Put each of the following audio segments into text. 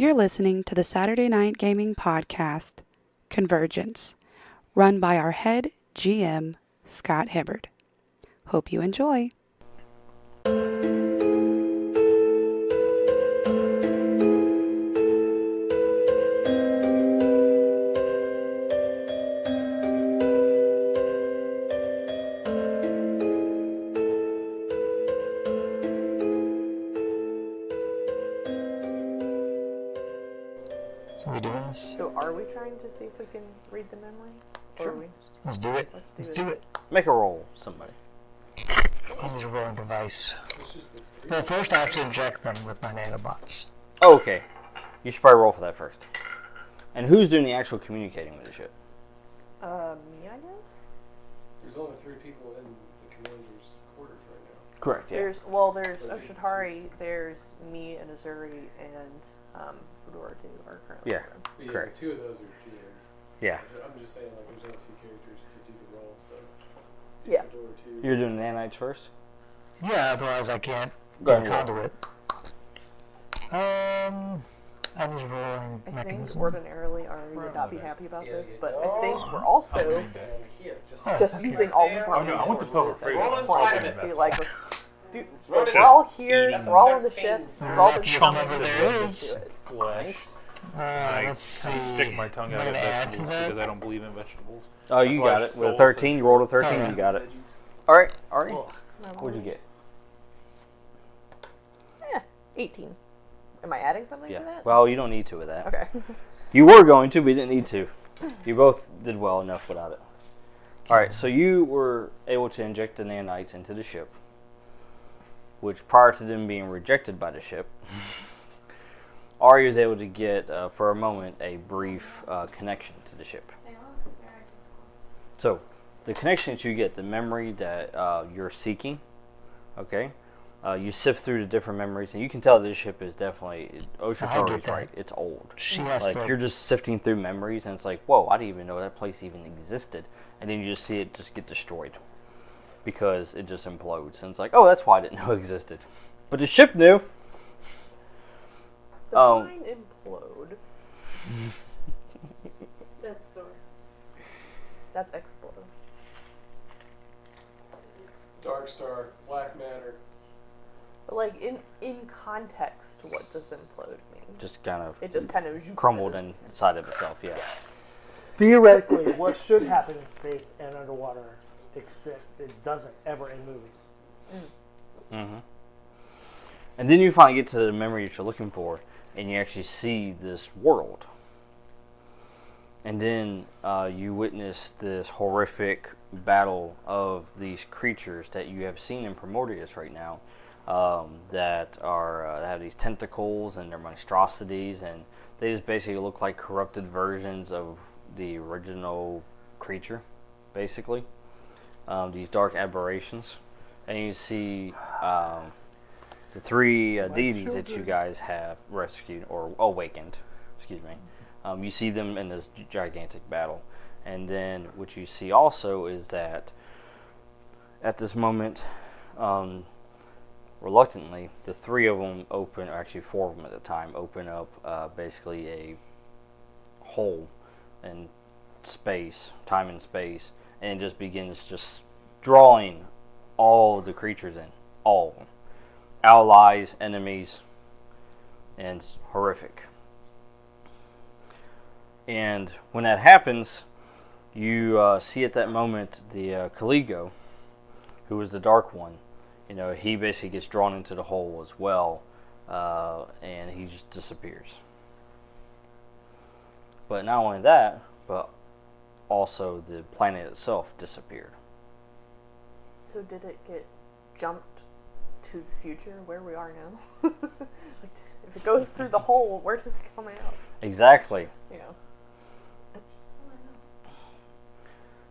You're listening to the Saturday Night Gaming Podcast, Convergence, run by our head GM, Scott Hibbard. Hope you enjoy. So we doing this? So are we trying to see if we can read the memory? Sure. Or are we... Let's do it. Let's do it. Make a roll, somebody. I'll use a rolling device. Well, first I have to inject them with my nanobots. Oh, okay. You should probably roll for that first. And who's doing the actual communicating with the ship? Me, I guess? There's only 3 people in the commander's quarters right now. Correct, yeah. There's Oshitari, there's me and Azuri, and Fedora too are currently Yeah. Yeah, Correct. 2 of those are GM. Yeah. I'm just saying, like, there's only 2 characters to do the role, so. Yeah. Fedora 2. You're doing the nanites first? Yeah, otherwise I can't Go get the ahead. conduit. I'm just rolling I think mechanism. ordinarily Ari would not be happy about Yeah, this, yeah. but I think we're also Here, just okay. using all of our Oh, no, I want the Poker resources Freedom. at this Roll point inside and of just it. be like, let's do, Roll we're it. all here, That's we're all in their the ship, things. we've all been Luckiest summoned, number let's there just is. do it. Flesh. Let's see. Stick my tongue out I'm at gonna add to vegetables that. because I don't believe in vegetables. Oh, you That's why got I it. With a stole 13, you rolled a 13, Alright. you got it. Alright, Ari. No, What'd you get? 18. Am I adding something Yeah. to that? Well, you don't need to with that. Okay. You were going to, but you didn't need to. You both did well enough without it. Alright, so you were able to inject the nanites into the ship, which prior to them being rejected by the ship, Ari was able to get, for a moment, a brief connection to the ship. So, the connection that you get, the memory that you're seeking, okay? You sift through the different memories, and you can tell this ship is definitely, Oshitari's that. right, it's old. She has Like, to. you're just sifting through memories, and it's like, whoa, I didn't even know that place even existed. And then you just see it just get destroyed. Because it just implodes. And it's like, oh, that's why I didn't know it existed. But the ship knew. Define implode. That's the That's explode. Dark Star, Black Matter. But like in context, what does implode mean? Just kind of It just kind of crumbled is. inside of itself, yeah. Theoretically, what should happen in space and underwater, except it doesn't ever in movies. Mm-hmm. And then you finally get to the memory that you're looking for, and you actually see this world. And then you witness this horrific battle of these creatures that you have seen in Primordius right now, that have these tentacles and they're monstrosities, and they just basically look like corrupted versions of the original creature, basically. These dark aberrations. And you see the 3 deities that you guys have rescued or awakened, excuse me. You see them in this gigantic battle. And then what you see also is that at this moment, reluctantly, the 3 of them open, or actually 4 of them at the time, open up basically a hole in space, time and space, and it just begins just drawing all the creatures in, all of them. Allies, enemies, and it's horrific. And when that happens, you see at that moment the Caligo, who was the Dark One. You know, he basically gets drawn into the hole as well, and he just disappears. But not only that, but also the planet itself disappeared. So did it get jumped to the future where we are now? Like, if it goes through the hole, where does it come out? Exactly. You know.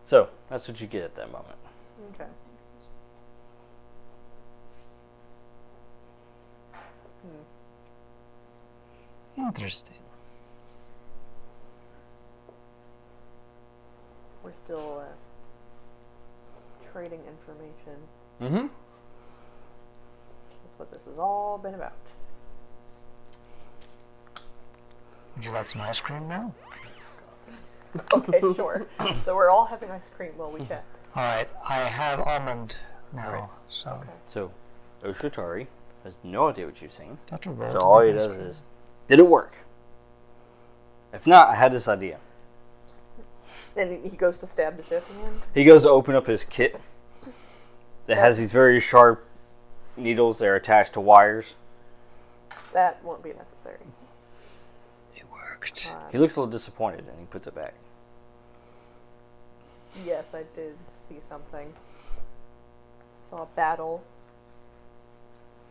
So, that's what you get at that moment. Okay. Interesting. We're still trading information. Mm-hmm. That's what this has all been about. Would you like some ice cream now? Okay, sure. So we're all having ice cream while we chat. Alright, I have almond now, Right. so... Okay. So, Oshitari has no idea what you've seen. Dr. Roll So to all make he ice does cream. is, did it work? If not, I had this idea. And he goes to stab the ship again. He goes to open up his kit that has these very sharp needles that are attached to wires. That won't be necessary. It worked. He looks a little disappointed and he puts it back. Yes, I did see something. Saw a battle.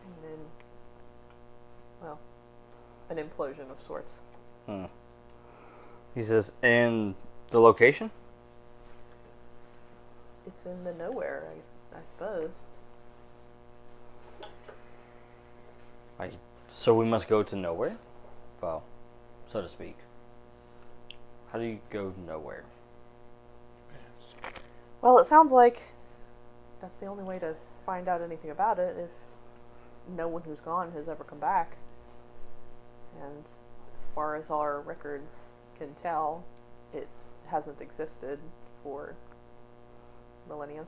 And then, well, an implosion of sorts. He says, and the location? It's in the nowhere, I suppose. So we must go to nowhere? Well, so to speak. How do you go nowhere? Well, it sounds like that's the only way to find out anything about it if no one who's gone has ever come back. And as far as our records can tell, it hasn't existed for millennia.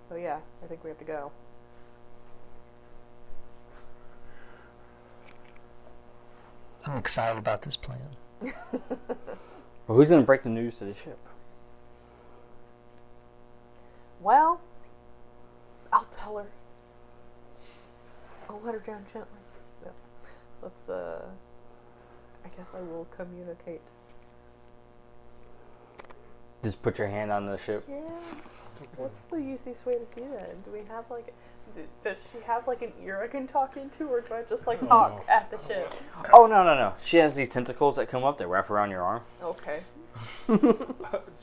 So yeah, I think we have to go. I'm excited about this plan. Well, who's going to break the news to the ship? Well, I'll tell her. I'll let her down gently. Yeah. Let's, I guess I will communicate. Just put your hand on the ship? Yeah. What's the easiest way to do that? Do we have like, does she have like an ear I can talk into, or do I just like talk at the ship? Oh, no. She has these tentacles that come up that wrap around your arm. Okay. Does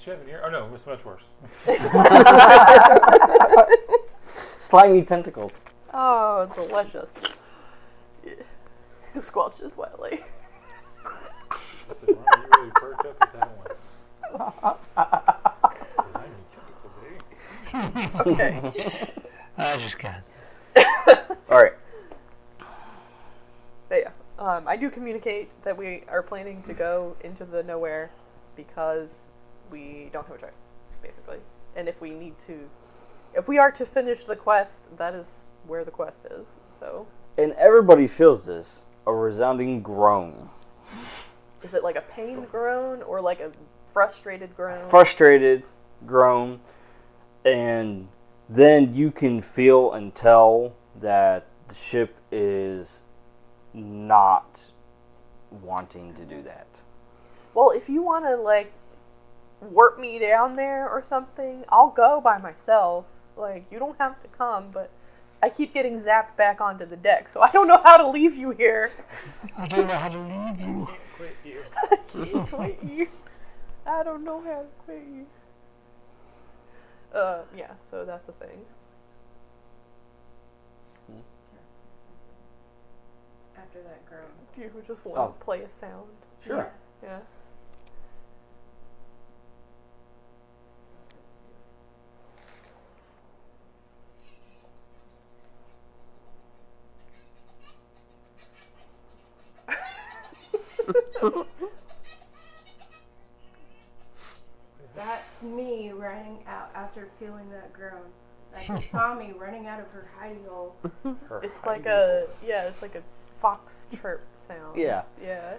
she have an ear? Oh no, it's much worse. Slimy tentacles. Oh, delicious. Yeah. Squelches wetly. You really perked up at that one. Okay. I just got Alright. But yeah, I do communicate that we are planning to go into the nowhere because we don't have a choice, basically. And if we are to finish the quest, that is where the quest is. So, And everybody feels this. A resounding groan. is it like a pain groan or like a frustrated groan? Frustrated groan. And then you can feel and tell that the ship is not wanting to do that. Well, if you want to like warp me down there or something, I'll go by myself. Like, you don't have to come, but I keep getting zapped back onto the deck, so I don't know how to leave you here. I don't know how to leave you. Quit you. I can't quit you. I don't know how to quit you. Yeah, so that's a thing. After that groan. Do you just want to play a sound? Sure. Yeah. That's me running out after feeling that groan. Like you saw me running out of her hidey hole. It's like a fox chirp sound. Yeah. Yeah.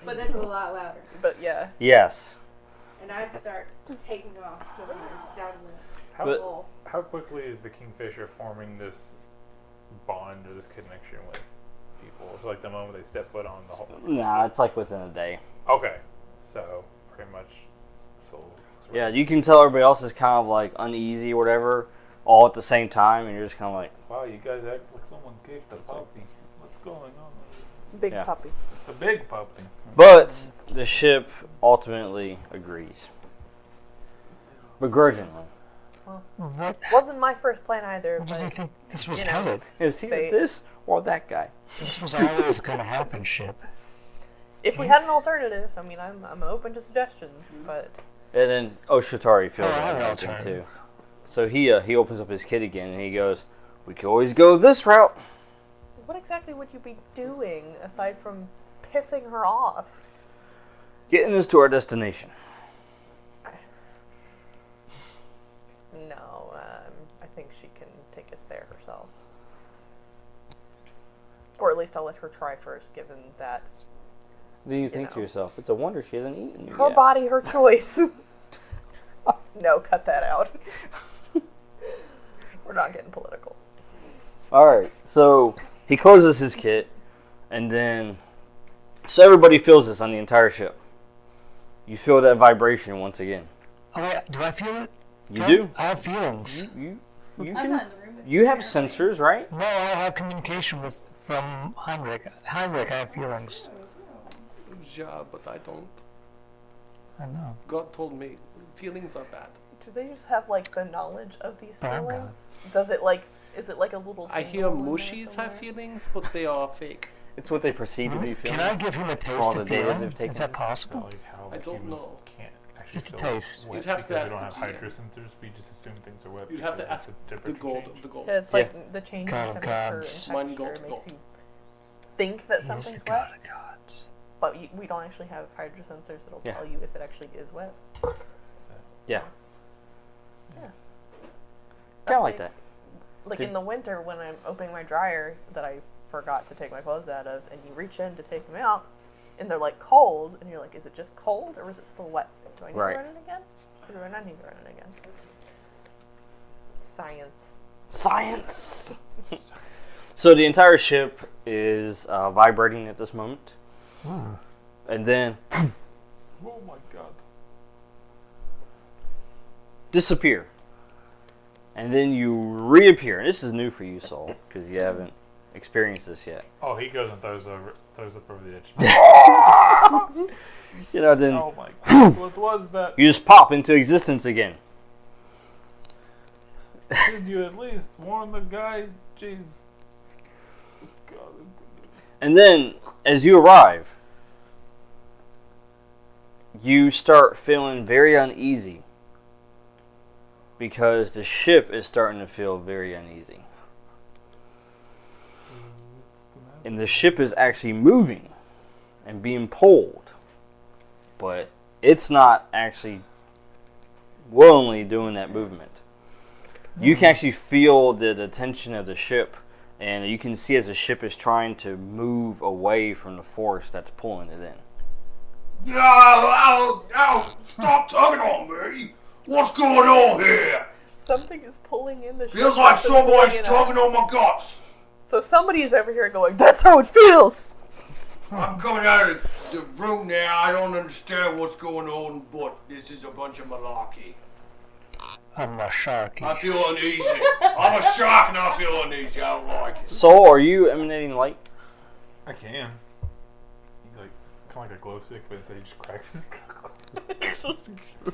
But that's a lot louder. But yeah. Yes. And I'd start taking off somewhere down the But- hole. How quickly is the Kingfisher forming this bond or this connection with people? It's like the moment they step foot on the hole. Nah, it's like within a day. Okay, so pretty much. So Yeah, you can tell everybody else is kind of like uneasy or whatever, all at the same time, and you're just kind of like, wow, you guys act like someone kicked a puppy. What's going on? Big Yeah. puppy. The big puppy. but the ship ultimately agrees. Begrudgingly. What? Wasn't my first plan either, What did you but think this was you know. headed? Is he Fate. this or that guy? This was always going to happen, ship. if we had an alternative, I mean, I'm open to suggestions, but And then Oshitari feels Oh, I have an like something too. alternative. So he opens up his kit again and he goes, "We could always go this route." what exactly would you be doing aside from pissing her off? Getting us to our destination. No, I think she can take us there herself. Or at least I'll let her try first, given that Do you think to yourself, it's a wonder she hasn't eaten you her yet. body, her choice. No, cut that out. We're not getting political. Alright, so he closes his kit, and then... So everybody feels this on the entire ship. You feel that vibration once again. Oh, wait, do I feel it? You do? I have feelings. You I'm can... not in the room with You have apparently. sensors, right? No, I have communication from Heinrich. Heinrich, I have feelings. Yeah, but I don't. I know. God told me feelings are bad. Do they just have like the knowledge of these But I'm feelings? Does it like? Is it like a little? I hear tingle in there mushies have somewhere? feelings, but they are fake. It's what they perceive to be feelings. Can I give him a all taste the of data feeling? they've taken. Is that possible? Like how I don't humans know. can't actually Just a feel taste. wet You'd have to because ask we don't the have GM. hydro sensors. We just assume things are wet. You'd have to because ask of the temperature god change. of the god. Yeah, it's like the change in God of temperature gods. and Mein texture Gott, makes God. you think that He's something's the wet, god of gods. but we don't actually have hydro sensors that'll Yeah. tell you if it actually is wet. So, Yeah. That's Kind of like that. Like Did- in the winter when I'm opening my dryer that I forgot to take my clothes out of, and you reach in to take them out, and they're like cold, and you're like, is it just cold or is it still wet? Do I need Right. to run it again? Or do I not need to run it again? Science. Science! So the entire ship is vibrating at this moment. And then oh my god. disappear. And then you reappear. And this is new for you, Saul, because you haven't experienced this yet. Oh, he goes and throws up over the edge. You know, then Oh my god. What was that? you just pop into existence again. Did you at least warn the guy? Jeez. God. And then, as you arrive, you start feeling very uneasy. Because the ship is starting to feel very uneasy. And the ship is actually moving and being pulled. But it's not actually willingly doing that movement. You can actually feel the tension of the ship. And you can see as the ship is trying to move away from the force that's pulling it in. Ow, stop tugging on me! What's going on here? Something is pulling in the ship. Feels like something's somebody's pulling it tugging out. on my guts. So somebody is over here going, that's how it feels! I'm coming out of the room now. I don't understand what's going on, but this is a bunch of malarkey. I'm a sharky. I feel uneasy. I'm a shark and I feel uneasy. I don't like it. Soul, are you emanating light? I can. He's like kind of like a glow stick, but instead he just cracks his knuckles.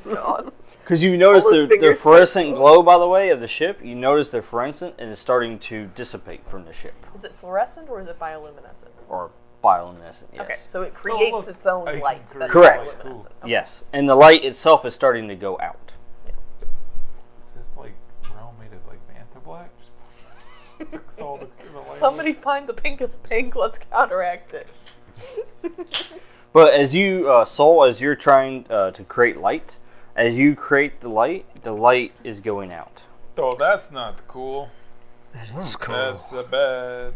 God. Because you notice All those the fingers fluorescent glow, by the way, of the ship. You notice they're fluorescent and it's starting to dissipate from the ship. Is it fluorescent or is it bioluminescent? Or bioluminescent, yes. Okay, so it creates look. its own I can light. create That's Correct. bioluminescent. Okay. Yes. And the light itself is starting to go out. Is this like realm made of like Manta Black? Just sucks all the light. Somebody find the pinkest pink, let's counteract this. But as you, Soul, as you're trying to create light, as you create the light is going out. Oh, that's not cool. That is cool. That's a bad.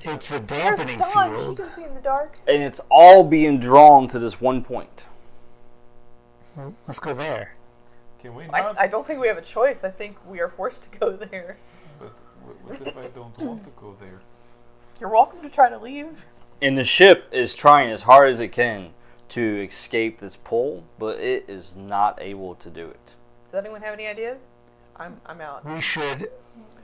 It's a There's dampening Dawn, she field. can see in the dark. And it's all being drawn to this one point. Let's go there. Can we not? I don't think we have a choice. I think we are forced to go there. But what if I don't want to go there? You're welcome to try to leave. And the ship is trying as hard as it can to escape this pull, but it is not able to do it. Does anyone have any ideas? I'm out. We should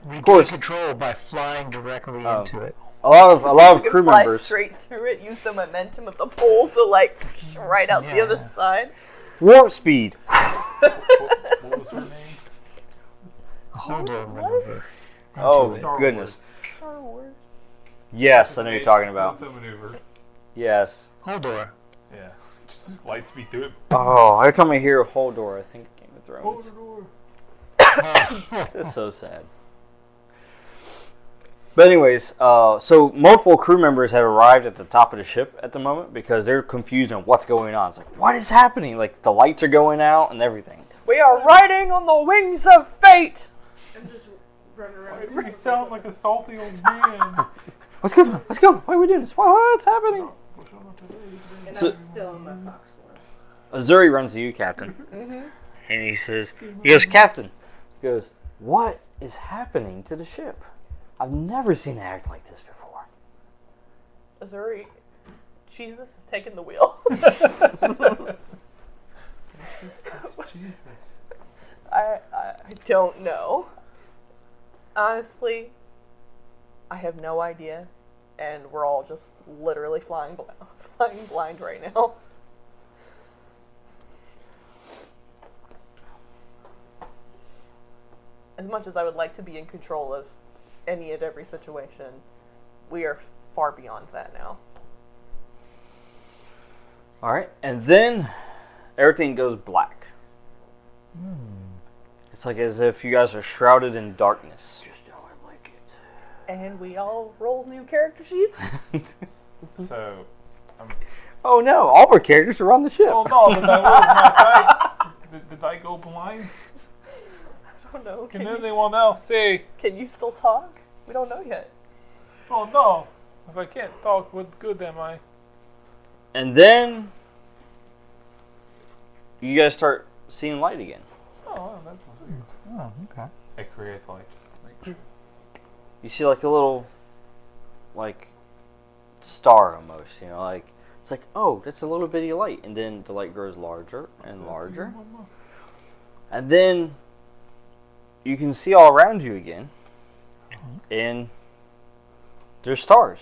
regain course. control by flying directly Oh. into it. A lot of You can crew fly members. straight through it, use the momentum of the pole to like right out the Yeah. other side. Warp speed. What was her name? A hold on maneuver. Oh it. Star goodness. Star Wars. Yes, I know what you're talking about. It's a maneuver. Yes. Holdor. Yeah. Just light speed through it. Oh, every time I hear Holdor, I think of Game of Thrones. Hold the door. It's so sad. But anyways, so multiple crew members have arrived at the top of the ship at the moment because they're confused on what's going on. It's like, what is happening? Like, the lights are going out and everything. We are riding on the wings of fate! I'm just running around. You sound like a salty old man. What's going on? Let's go. Why are we doing this? What's happening? And So- I'm still in my fox form. Azuri runs to you, Captain. And he goes, Captain. He goes, what is happening to the ship? I've never seen it act like this before. Azuri, Jesus has taken the wheel. Jesus. I don't know. Honestly, I have no idea, and we're all just literally flying blind right now. As much as I would like to be in control of any and every situation, we are far beyond that now. Alright, and then everything goes black. It's like as if you guys are shrouded in darkness. Just how I like it. And we all roll new character sheets? So, Oh no, all of our characters are on the ship. oh no, but that was my sight. Did I go blind? I don't know. Can anyone else say, Can you still talk? We don't know yet. oh no, if I can't talk, what good am I? And then you guys start seeing light again. Oh, that's weird. Oh, okay. It creates light just to make sure. You see like a little, like, star almost, you know, like, it's like, oh, that's a little bitty light. And then the light grows larger and larger. And then you can see all around you again. And there's stars.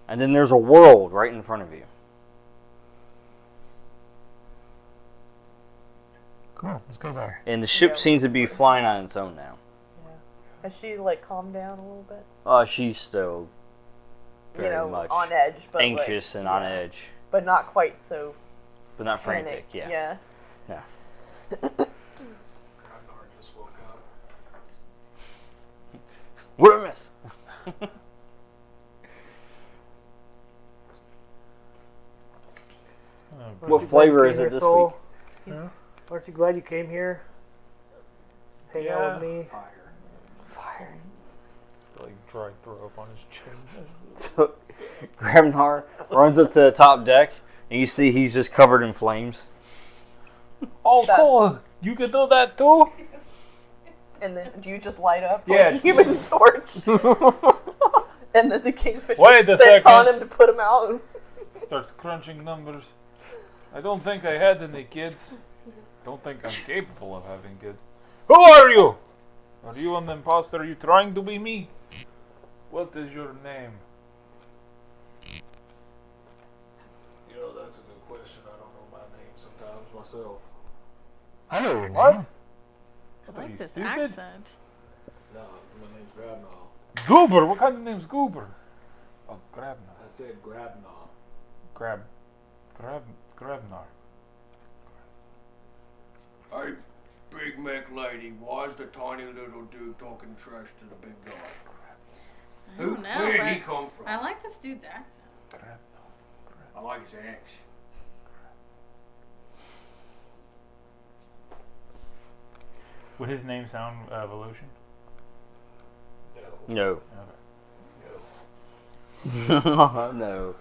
And then there's a world right in front of you. Cool. Let's go there. And the ship seems to be flying on its own now. Has she like calmed down a little bit? She's still very much on edge, but anxious and on edge, but not quite so but not frantic. panicked. Yeah. Yeah. just woke up. What a miss. What flavor is it this week? Aren't you glad you came here? Hang out with me. Fire. Like dry throw up on his chin. So, Grabnar runs up to the top deck, and you see he's just covered in flames. Oh, cool. You can do that too? And then do you just light up Yeah. like a human torch? And then the kingfisher Wait a spits second. on him to put him out. Starts crunching numbers. I don't think I had any kids. Don't think I'm capable of having kids. Who are you? Are you an imposter? Are you trying to be me? What is your name? You know, that's a good question. I don't know my name sometimes myself. I know your name. What? I What are like you, this stupid? accent. No, my name's Grabnaw. Goober? What kind of name's Goober? Oh, Grabnar. I said Grabnaw. Grabnar. Hey, Big Mac lady, why is the tiny little dude talking trash to the big guy? I don't know, Where'd he but come from? I like this dude's accent. I like his axe. Would his name sound Evolution? No. No. No.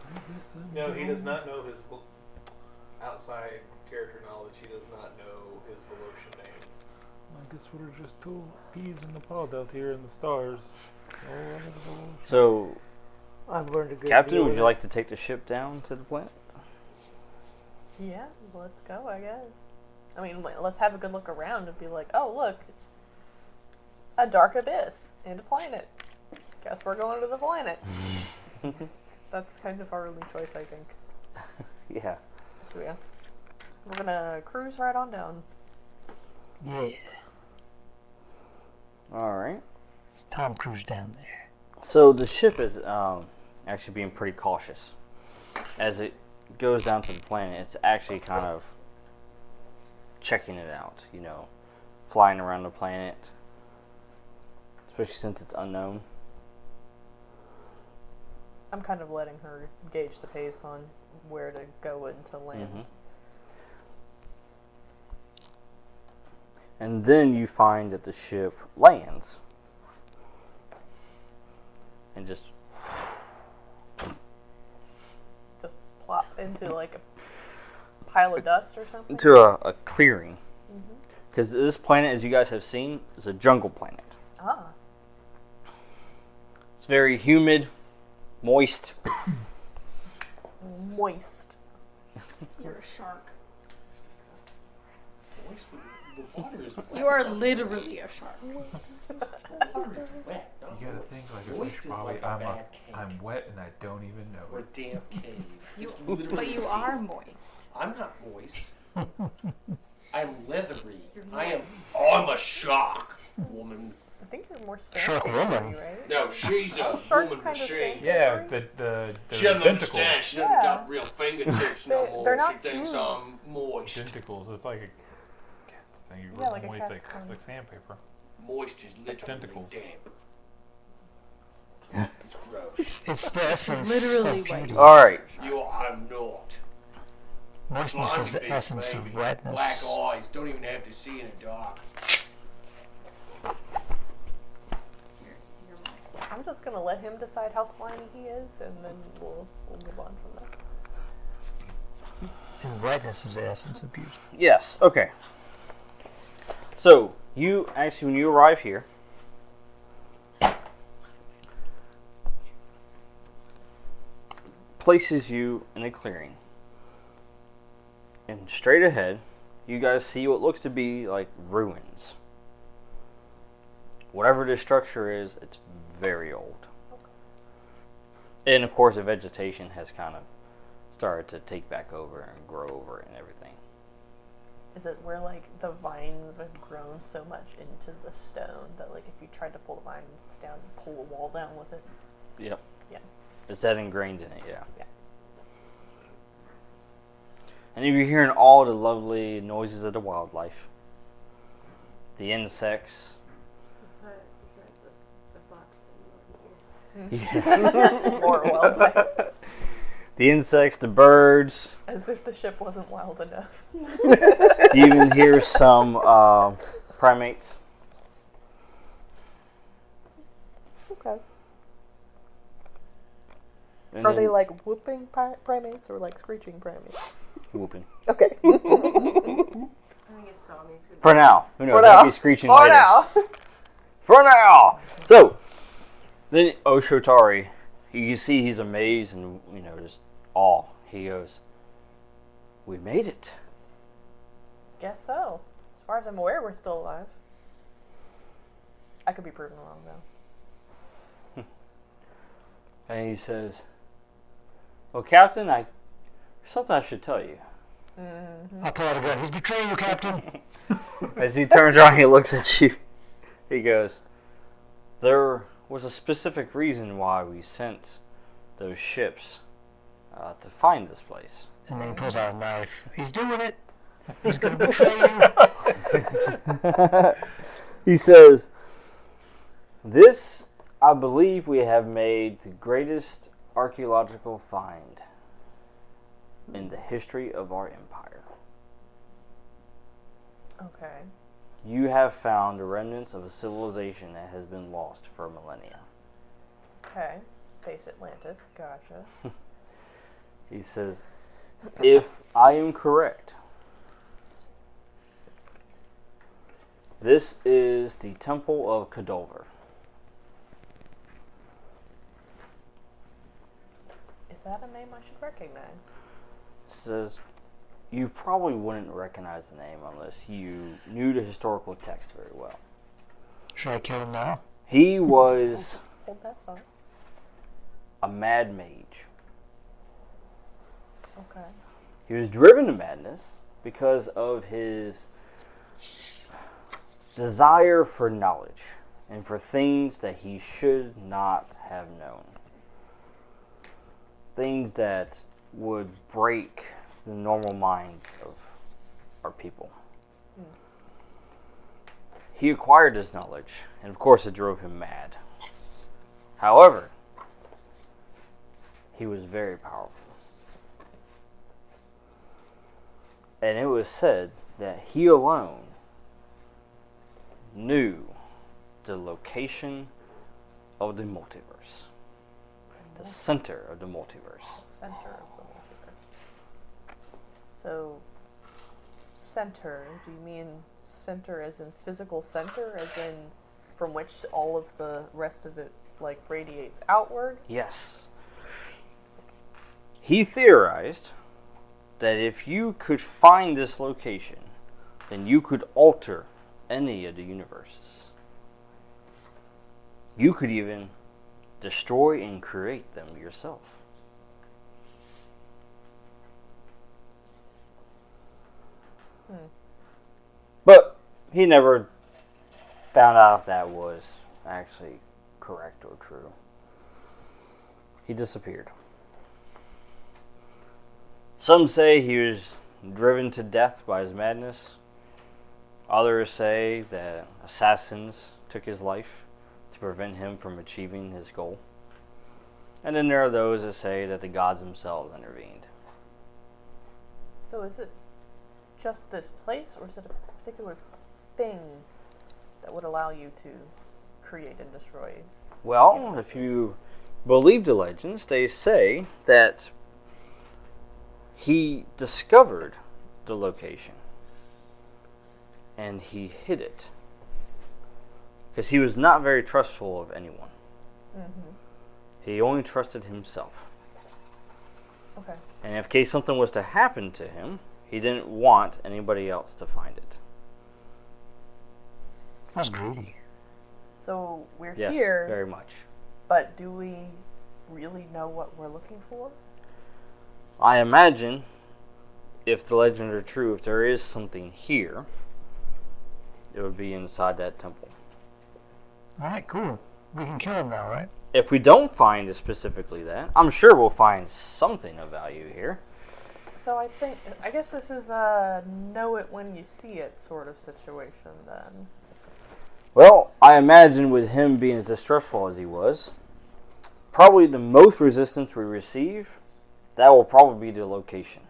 No, he does not know his outside character knowledge. He does not know his Volution name. I guess we're just two peas in the pod out here in the stars. Oh, Evolution. So, I've learned a good Captain, deal would with you it. like to take the ship down to the planet? Yeah, let's go, I guess. I mean, let's have a good look around and be like, oh, look, a dark abyss and a planet. Guess we're going to the planet. That's kind of our only choice, I think. Yeah. So yeah, we're gonna cruise right on down. Yeah. Alright. It's Tom Cruise down there. So the ship is actually being pretty cautious. As it goes down to the planet, it's actually kind of checking it out, you know, flying around the planet, especially since it's unknown. I'm kind of letting her gauge the pace on where to go and to land. Mm-hmm. And then you find that the ship lands. And just Plop into like a pile of dust or something? into a clearing. Because this planet, as you guys have seen, is a jungle planet. Ah. It's very humid, moist. Moist. You're a shark. It's disgusting. The water is wet. You are literally a shark. The water is wet. Not You gotta moist. think like a Moist fish is probably. like a bad cake. I'm wet and I don't even know Or a it. damp cave. You, It's literally but you damp. are moist. I'm not moist. I'm leathery. You're I'm a shark, woman. I think you're more Shark sandpapery, woman. right? No, she's a Sharks woman kind of machine. Yeah, sandpapery? the She doesn't tentacles. understand. She doesn't Yeah. got real fingertips no more. They're not She thinks smooth. I'm moist. Tentacles. It's like a cat thing. You Yeah, rub like a away, cat's it's tongue. like sandpaper. Moist is literally Tentacles. damp. It's gross. It's the essence Literally of white. beauty. Alright. I'm not. Moistness is Slimy the big essence baby. of wetness. Black eyes. Don't even have to see in the dark. I'm just gonna let him decide how slimy he is, and then we'll move on from there. And wetness is the essence of beauty. Yes, okay. So, you actually, when you arrive here, places you in a clearing. And straight ahead, you guys see what looks to be like ruins. Whatever this structure is, it's very old. And of course, the vegetation has kind of started to take back over and grow over it and everything. Is it where like the vines have grown so much into the stone that like if you tried to pull the vines down, you pull the wall down with it? Yep. Yeah. Is that ingrained in it? Yeah. Yeah. And if you're hearing all the lovely noises of the wildlife, the insects, yeah. More wildlife. The insects, the birds. As if the ship wasn't wild enough. You even hear some primates. Okay. And Are then they like whooping primates or like screeching primates? whooping? Okay. I think it's Sami's good. For now. Who knows? For They now. might be screeching For later. now. For now. So, then Oshotari, you can see he's amazed and, just awe. He goes, "We made it." Guess so. As far as I'm aware, we're still alive. I could be proven wrong though. And he says, "Well, Captain, there's something I should tell you." I pull out a gun. He's betraying you, Captain. As he turns around, he looks at you. He goes, "There was a specific reason why we sent those ships to find this place." And then he pulls out a knife. He's doing it. He's going to betray you. He says, "This, I believe, we have made the greatest archaeological find in the history of our empire. Okay. You have found the remnants of a civilization that has been lost for millennia." Okay. Space Atlantis. Gotcha. He says, "If I am correct, this is the Temple of Kadolver." Is that a name I should recognize? Says, "You probably wouldn't recognize the name unless you knew the historical text very well. Should I kill him now? He was Hold that thought. a mad mage. Okay. He was driven to madness because of his desire for knowledge and for things that he should not have known. Things that would break the normal minds of our people. He acquired this knowledge, and of course it drove him mad. However, he was very powerful. And it was said that he alone knew the location of the multiverse. The center of the multiverse. Center of the multiverse. So, center, do you mean center as in physical center, as in from which all of the rest of it, like, radiates outward? Yes. He theorized that if you could find this location, then you could alter any of the universes. You could even destroy and create them yourself. But he never found out if that was actually correct or true. He disappeared. Some say he was driven to death by his madness. Others say that assassins took his life to prevent him from achieving his goal. And then there are those that say that the gods themselves intervened. So is it just this place, or is it a particular thing that would allow you to create and destroy? Well, if you believe the legends, they say that he discovered the location and he hid it because he was not very trustful of anyone. Mm-hmm. He only trusted himself. Okay. And in case something was to happen to him, he didn't want anybody else to find it. Sounds greedy. So we're Yes, here, very much. but do we really know what we're looking for? I imagine, if the legends are true, if there is something here, it would be inside that temple. Alright, cool. We can kill him now, right? If we don't find it specifically that, I'm sure we'll find something of value here. So I guess this is a know it when you see it sort of situation then. Well, I imagine with him being as distrustful as he was, probably the most resistance we receive, that will probably be the location.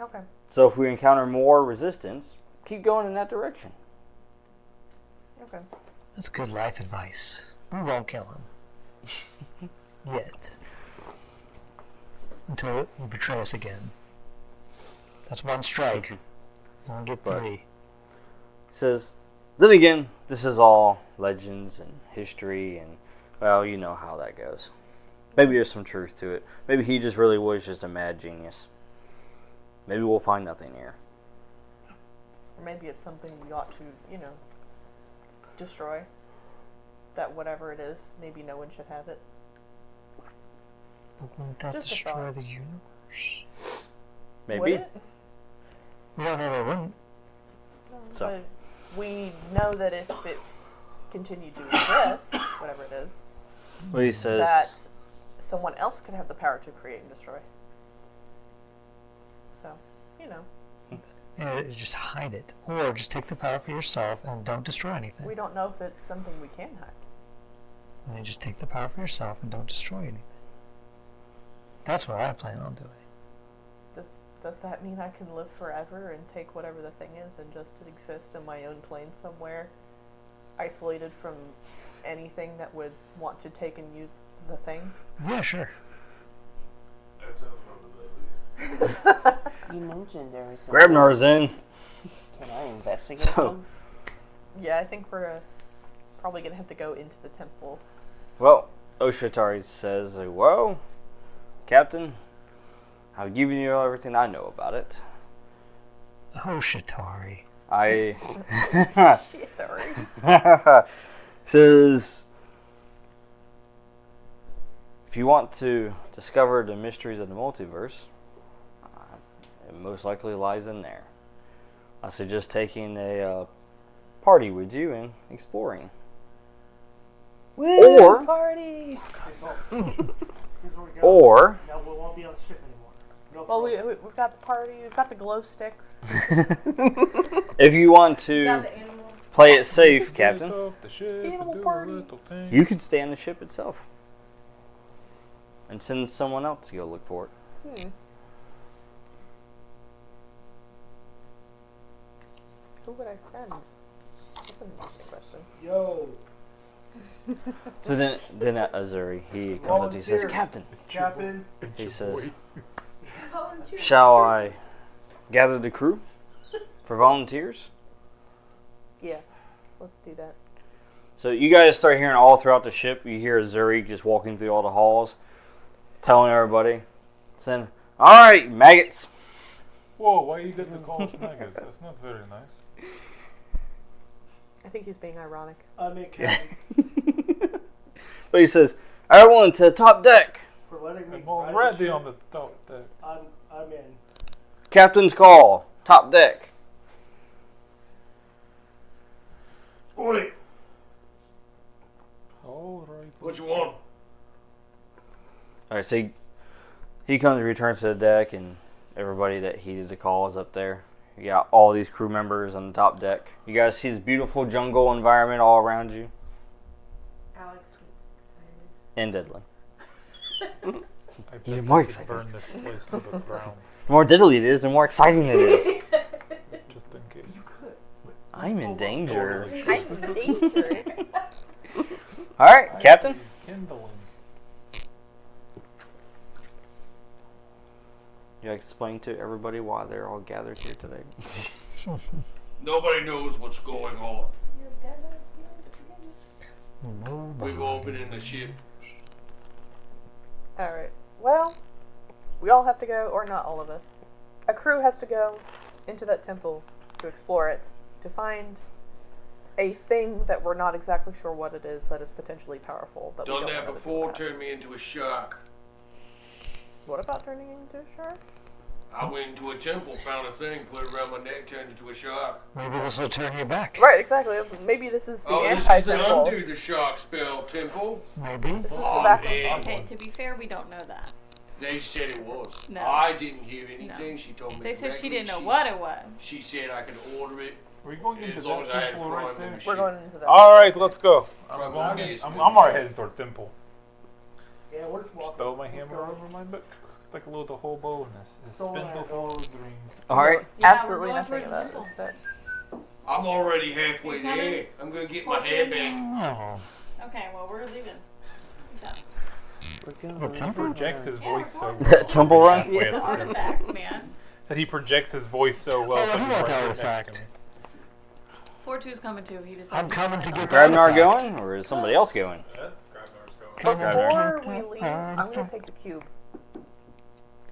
Okay. So if we encounter more resistance, keep going in that direction. Okay. That's good life advice. We won't kill him. Yet. Until you betray us again. That's one strike. You won't get three. He says, then again, this is all legends and history and, well, you know how that goes. Maybe there's some truth to it. Maybe he just really was just a mad genius. Maybe we'll find nothing here. Or maybe it's something we ought to, destroy. That whatever it is, maybe no one should have it. But wouldn't that Just a destroy thought. the universe? Maybe. Would it? We don't know they wouldn't. No, So. but we know that if it continued to exist, whatever it is, What he says, that someone else could have the power to create and destroy. So, Yeah, just hide it. Or just take the power for yourself and don't destroy anything. we don't know if it's something we can hide. And then just take the power for yourself and don't destroy anything. That's what I plan on doing. Does that mean I can live forever and take whatever the thing is and just exist in my own plane somewhere, isolated from anything that would want to take and use the thing? Yeah, sure. That sounds lovely. You mentioned there was some. grab Narzan. Can I investigate So- them? Yeah, I think we're probably going to have to go into the temple. Well, Oshatari says, well, Captain, I've given you everything I know about it. Oh, Shatari. I Shit, Ari. says, if you want to discover the mysteries of the multiverse, it most likely lies in there. I suggest taking a party with you and exploring. Woo, Or- party! Here's where we go. Or, No, we won't be on the ship anymore. No Well, problem. we've got the party, we've got the glow sticks. if you want Got to the animals. play it safe, Captain, Lift off the ship and Animal do a party. little thing. you could stay on the ship itself. and send someone else to go look for it. Who would I send? That's an interesting question. Yo. So then Azuri, he comes up to you and says, Captain. He says, shall I gather the crew for volunteers? Yes, let's do that. So you guys start hearing all throughout the ship. You hear Azuri just walking through all the halls, telling everybody, saying, all right, maggots. Whoa, why you get to call us maggots? That's not very nice. I think he's being ironic. I mean, Captain, But he says, everyone to the top deck. for letting me I'm ride already the ship, on the top deck. I'm in. Captain's call, top deck. Oi, All right. what you want? All right, so he comes and returns to the deck, and everybody that heeded the call is up there. You got all these crew members on the top deck. You guys see this beautiful jungle environment all around you. Alex gets And deadly. I bet You're more we could excited. burn this place to the ground. The more deadly it is, the more exciting it is. Just in case. I'm in danger. I'm in danger. All right, Captain. Kindling. You explain to everybody why they're all gathered here today. Nobody knows what's going on. We've all been in the ship. Alright. Well, we all have to go, or not all of us. A crew has to go into that temple to explore it, to find a thing that we're not exactly sure what it is that is potentially powerful. That we Done don't that know before, anything turned me into a shark. about. What about turning into a shark? I went into a temple, found a thing, put it around my neck, turned into a shark. Maybe this will turn you back. Right, exactly. Maybe this is the Oh, this is the anti-temple. undo the shark spell temple. Maybe. This is the Oh, back man. Okay, to be fair, we don't know that. They said it was. No. I didn't hear anything. No. She told me They said she directly. didn't know what it was. She said I could order it Are we going into as long that as I had temple Prime right in there? the We're ship. going into that. Alright, let's go. Prime I'm going Audius in. with I'm the already ship. heading toward temple. Yeah, we're just walking. Stow my Let's hammer go. over my back. Like a little hobo in this Stolen spindle apple. full of dreams. All right. Yeah, Absolutely we're going nothing towards of the that temple. instead. I'm already halfway You coming? there. I'm gonna get my hair back. Oh. Okay, well, we're leaving. Okay. He projects his Yeah, voice we're so going. well. Temple run? Halfway The up there. artifact, man. Said he projects his voice so well. Oh, so I do he's want the right next to artifact. me. 4-2's coming too. He just. I'm coming to get the Grabnar artifact. going, or is somebody else going? Yeah, Grabnar's going. Come Before on. we leave, I'm gonna take the cube.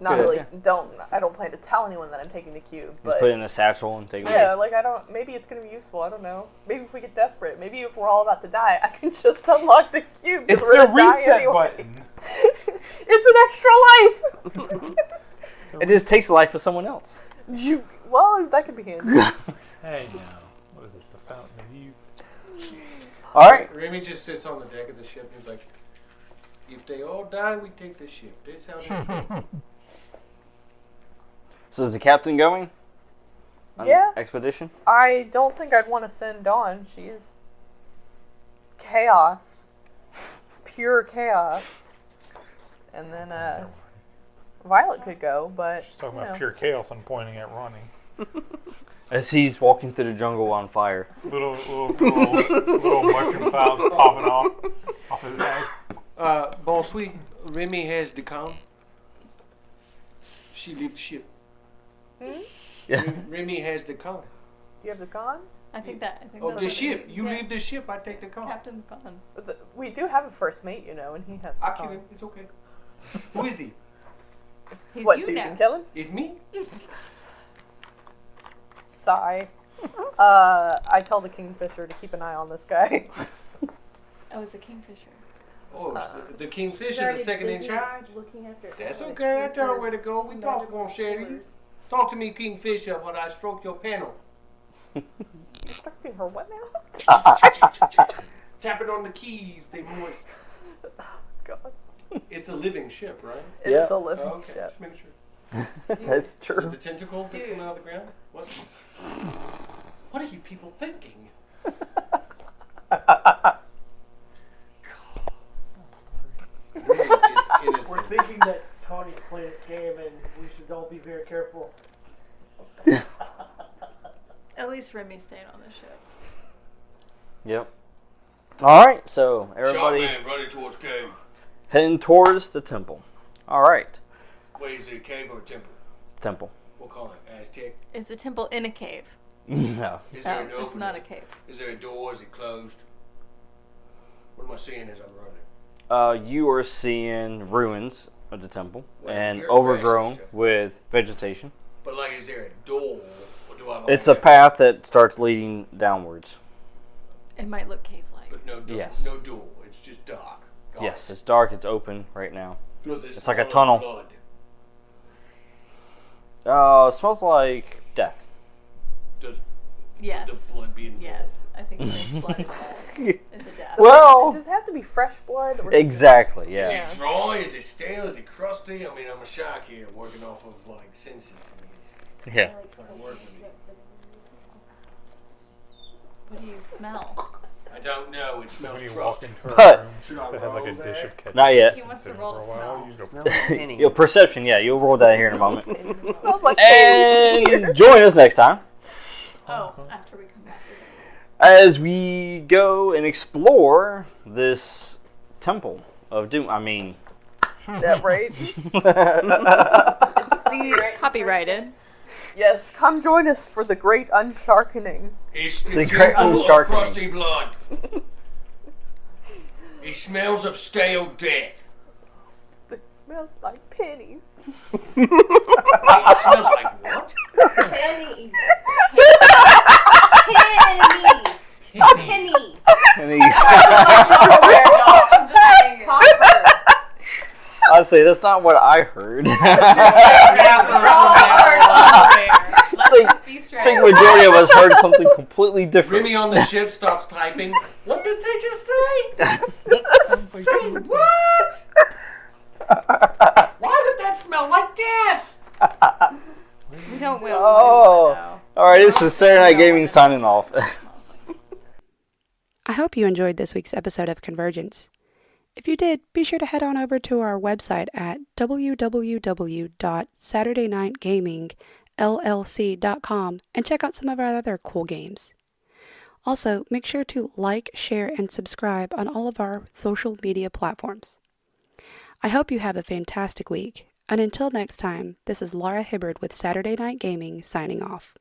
Not Good really. idea. I don't plan to tell anyone that I'm taking the cube, Just but put it in a satchel and take it. yeah, like I don't. Maybe it's gonna be useful. I don't know. Maybe if we get desperate, maybe if we're all about to die, I can just unlock the cube. 'cause It's we're a gonna die reset anyway. button. It's an extra life. It just takes the life of someone else. Well, that could be handy. Hey now, what is this? The Fountain of Youth. All right. Remy just sits on the deck of the ship and he's like, if they all die, we take the ship. This how they do. So is the captain going? On Yeah. Expedition? I don't think I'd want to send Dawn. She's chaos, pure chaos. And then Violet could go, but She's talking you about know. pure chaos. I'm pointing at Ronnie. As he's walking through the jungle on fire. Little mushroom clouds popping off his head. Bon sweet, Remy has the com. She leave the ship. Yeah. Remy has the com. You have the con? I think that. Of that's the what ship. it is. You Yeah. leave the ship, I take the com. Captain's gone. We do have a first mate, you know, and he has the I'll con. kill him. It's okay. Who is he? He's What, you so you now. can kill him? It's me? Sigh. I tell the Kingfisher to keep an eye on this guy. Oh, it's the Kingfisher. Oh, the He's Kingfisher, already the second in busy charge? Looking after That's Alex okay. I with tell her her where to go. We talk magical on Sherry. powers. Talk to me, Kingfisher, while I stroke your panel. You're stroking her what now? Tap it on the keys. They moist. God. It's a living ship, right? It is Yeah. a living Okay, ship. just making sure. That's Is it true. the tentacles that come out of the ground? What? What are you people thinking? Remy is innocent. We're thinking that Tony's playing this game and we should all be very careful. At least Remy's staying on the ship. Yep. Alright, so everybody Shot man running towards cave. heading towards the temple. Alright. Wait, is it a cave or a temple? Temple. What kind? Aztec? It's a temple in a cave. No. Is No, there an it's open? not a cave. Is there a door? Is it closed? What am I seeing as I'm running? You are seeing ruins of the temple Well, and you're overgrown racist. with vegetation. But like, is there a door? Or do I? It's a path that starts leading downwards. It might look cave-like. But no door. Yes. No door. It's just dark. Got Yes, it. it's dark. It's open right now. Does it It's like a smell tunnel. blood? It smells like death. Does Yes. the blood be involved? Yes. I think there's blood involved in the death. Well, Does it have to be fresh blood? Or exactly. Yeah. Is it dry? Is it stale? Is it crusty? I mean, I'm a shark here, working off of like senses. Yeah. Trying to work with it. What do you smell? I don't know. It smells When you walk crusty. into a But- room Should I that has like a roll dish that? of ketchup. Not yet. He wants to sitting roll for to a while, smell. you go, Smell like pennies. Your perception, yeah. You'll roll that here in a moment. It smells like pennies in here. And join us next time Oh, after we come back. as we go and explore this temple of doom. I mean, Yeah, right? It's the Copyrighted. yes. Come join us for the great unsharkening. It's The the great temple of unsharkening. crusty blood. It smells of stale death. It smells like pennies. It smells like what? Pennies. Pennies. Pennies. and he's- I'm just saying it. I'd say that's not what I heard. We're all heard unaware. Let's just be I straight. think majority of us heard something completely different. Remy on the ship stops typing. What did they just say? Say what? Why would that smell like death? We don't will. Oh. Alright, this is Saturday Night Gaming signing off. I hope you enjoyed this week's episode of Convergence. If you did, be sure to head on over to our website at www.saturdaynightgamingllc.com and check out some of our other cool games. Also, make sure to like, share, and subscribe on all of our social media platforms. I hope you have a fantastic week, and until next time, this is Laura Hibbard with Saturday Night Gaming signing off.